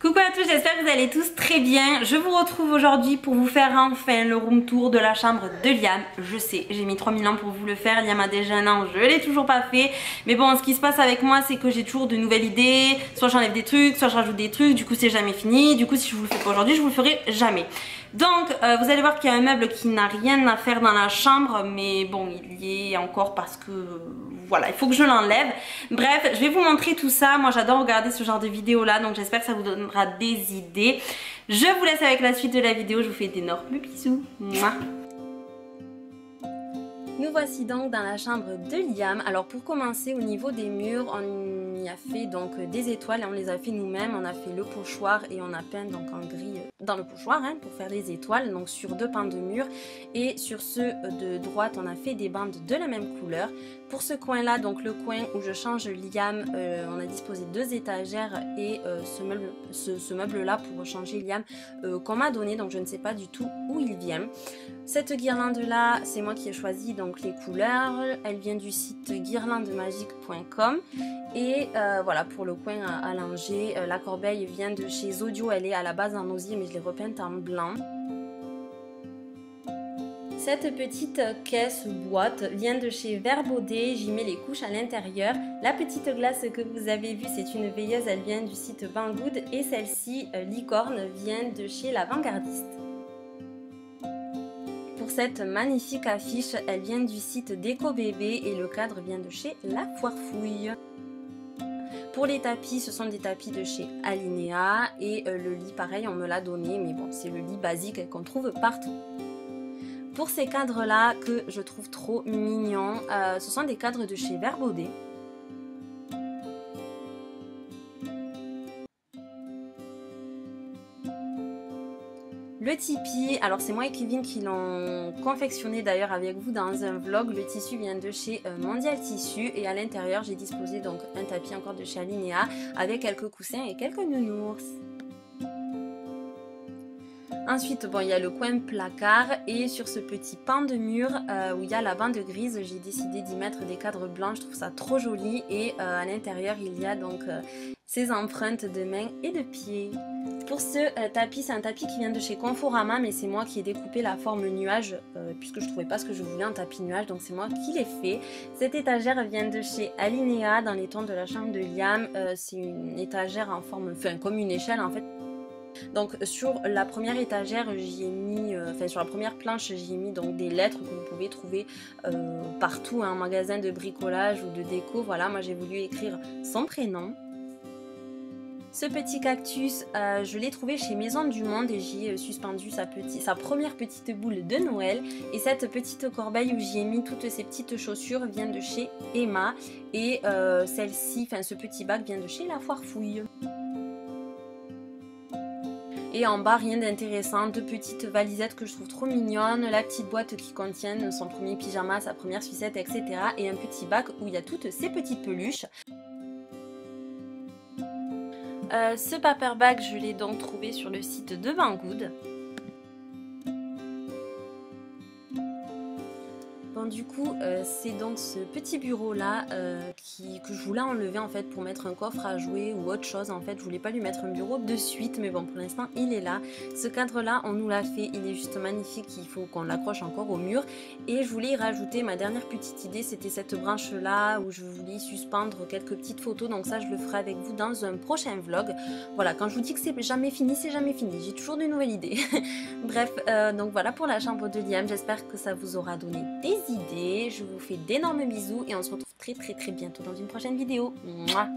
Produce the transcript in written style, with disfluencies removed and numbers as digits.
Coucou à tous, j'espère que vous allez tous très bien. Je vous retrouve aujourd'hui pour vous faire enfin le room tour de la chambre de Liam. Je sais, j'ai mis 3000 ans pour vous le faire, Liam a déjà un an, je l'ai toujours pas fait. Mais bon, ce qui se passe avec moi, c'est que j'ai toujours de nouvelles idées. Soit j'enlève des trucs, soit je rajoute des trucs, du coup c'est jamais fini. Du coup si je vous le fais pas aujourd'hui, je vous le ferai jamais. Donc vous allez voir qu'il y a un meuble qui n'a rien à faire dans la chambre, mais bon, il y est encore parce que voilà, il faut que je l'enlève. Bref, je vais vous montrer tout ça. Moi j'adore regarder ce genre de vidéos là, donc j'espère que ça vous donnera des idées. Je vous laisse avec la suite de la vidéo, je vous fais d'énormes bisous. Mouah. Nous voici donc dans la chambre de Liam. Alors pour commencer, au niveau des murs, on y a fait donc des étoiles et on les a fait nous-mêmes. On a fait le pochoir et on a peint donc en gris dans le pochoir pour faire les étoiles, donc sur deux pans de mur. Et sur ceux de droite, on a fait des bandes de la même couleur. Pour ce coin-là, donc le coin où je change Liam, on a disposé deux étagères et ce meuble-là pour changer Liam qu'on m'a donné, donc je ne sais pas du tout où il vient. Cette guirlande-là, c'est moi qui ai choisi donc les couleurs. Elle vient du site guirlandemagique.com et voilà pour le coin à langer. La corbeille vient de chez Zodio, elle est à la base en osier mais je l'ai repeinte en blanc. Cette petite caisse ou boîte vient de chez Verbaudet, j'y mets les couches à l'intérieur. La petite glace que vous avez vue, c'est une veilleuse, elle vient du site Banggood et celle-ci, licorne, vient de chez l'Avant-Gardiste. Pour cette magnifique affiche, elle vient du site Déco Bébé et le cadre vient de chez La Foirefouille. Pour les tapis, ce sont des tapis de chez Alinea et le lit, pareil, on me l'a donné, mais bon, c'est le lit basique qu'on trouve partout. Pour ces cadres-là, que je trouve trop mignons, ce sont des cadres de chez Verbaudet. Le tipi, alors c'est moi et Kevin qui l'ont confectionné d'ailleurs avec vous dans un vlog. Le tissu vient de chez Mondial Tissu et à l'intérieur j'ai disposé donc un tapis encore de chez Alinea avec quelques coussins et quelques nounours. Ensuite, bon, il y a le coin placard et sur ce petit pan de mur où il y a la bande grise, j'ai décidé d'y mettre des cadres blancs, je trouve ça trop joli et à l'intérieur il y a donc ces empreintes de mains et de pieds. Pour ce tapis, c'est un tapis qui vient de chez Conforama mais c'est moi qui ai découpé la forme nuage puisque je trouvais pas ce que je voulais en tapis nuage, donc c'est moi qui l'ai fait. Cette étagère vient de chez Alinea dans les tons de la chambre de Liam, c'est une étagère en forme, enfin comme une échelle en fait. Donc sur la première étagère j'y ai mis, sur la première planche j'y ai mis donc des lettres que vous pouvez trouver partout, en magasin de bricolage ou de déco. Voilà, moi j'ai voulu écrire son prénom. Ce petit cactus, je l'ai trouvé chez Maison du Monde et j'y ai suspendu sa première petite boule de Noël. Et cette petite corbeille où j'y ai mis toutes ces petites chaussures vient de chez Emma. Et celle-ci, ce petit bac vient de chez La Foirefouille. Et en bas, rien d'intéressant, deux petites valisettes que je trouve trop mignonnes, la petite boîte qui contient son premier pyjama, sa première sucette, etc. Et un petit bac où il y a toutes ces petites peluches. Ce paper bag, je l'ai donc trouvé sur le site de Banggood. Bon, du coup, c'est donc ce petit bureau là que je voulais enlever en fait pour mettre un coffre à jouer ou autre chose. En fait, je voulais pas lui mettre un bureau de suite, mais bon, pour l'instant, il est là. Ce cadre là, on nous l'a fait, il est juste magnifique. Il faut qu'on l'accroche encore au mur. Et je voulais y rajouter ma dernière petite idée, c'était cette branche là où je voulais suspendre quelques petites photos. Donc ça, je le ferai avec vous dans un prochain vlog. Voilà, quand je vous dis que c'est jamais fini, c'est jamais fini. J'ai toujours de nouvelles idées. Bref, donc voilà pour la chambre de Liam. J'espère que ça vous aura donné des idées. Je vous fais d'énormes bisous et on se retrouve très bientôt dans une prochaine vidéo. Mouah.